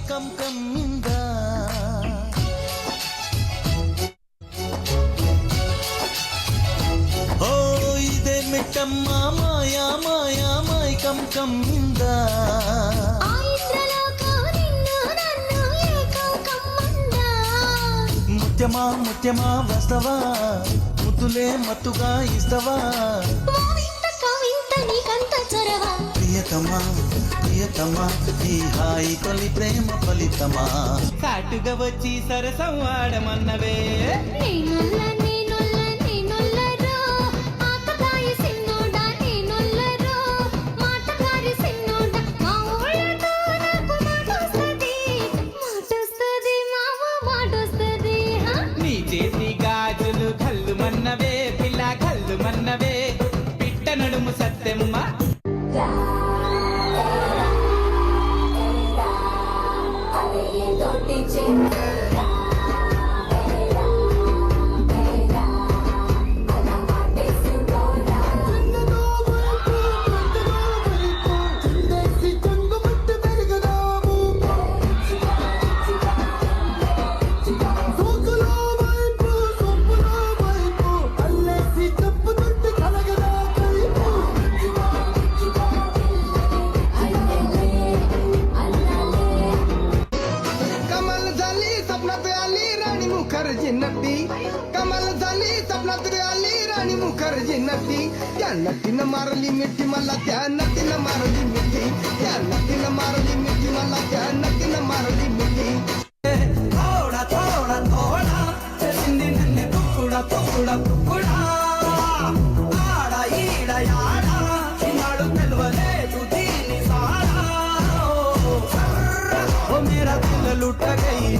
come ಕಮ್ಮಿಂದ ಓ ಇದೆ ಮೆಟ್ಟಮ್ಮ ಮಾಯ ಮಾಯ ಮಾಯ come ಕಮ್ಮಿಂದ ముత్యమా ముత్యమా వస్తవా ముద్దులే మత్తుగా ఇస్తవా ప్రియతమా ప్రియతమా ఈ హాయి తొలి ప్రేమ ఫలితమా కాటుగా వచ్చి సరసం ఆడమన్నవే చేతి గాజులు కళ్ళు మన్నవే పిల్ల కళ్ళు మన్నవే పిట్ట నడుము సత్తెమ్మ कमल झाली सपनात आली राणी मुखर्जी नटी त्या नटीनं मारली मिठी मला त्या नटीनं मारली मिठी त्या नटीनं मारली मिठी मला त्या नटीनं मारली मिठी थोडा थोडा थोडा चलिंदी नन्ने तुकुडा तुकुडा तुकुडा आड़ा ईड़ा याड़ा चिनाड़ू तेलवले तू दीनी साड़ा ओ मेरा दिल लुट गई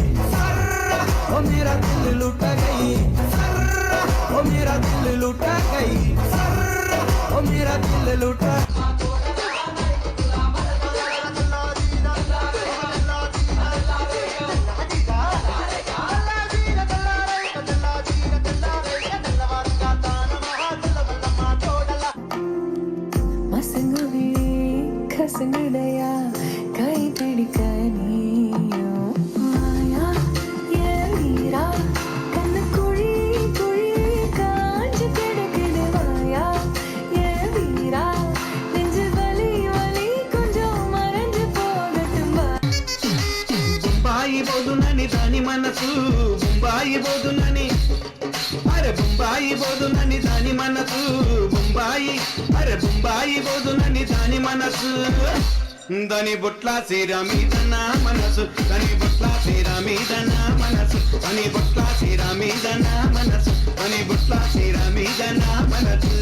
ओ मेरा दिल लुट गई ओ मेरा दिल लुट गई ओ मेरा दिल लुट मसंगवी खसंगडया कई पिड़कनियो माया ये मीरा कन कुड़ी कुड़ी कांच किड़किड़ माया ये मीरा निंज वली वली कुंजो मरंज पोगटुंबा బొంబాయి బోదునని దాని మనసు బొంబాయి బోదునని అరే బొంబాయి బోదునని దాని మనసు బొంబాయి అరే బొంబాయి బోదునని దాని మనసు దాని బొట్ల సీర మీద నా మనసు దాని బొట్ల సీర మీద నా మనసు దాని బొట్ల సీర మీద నా మనసు దాని బొట్ల సీర మీద నా మనసు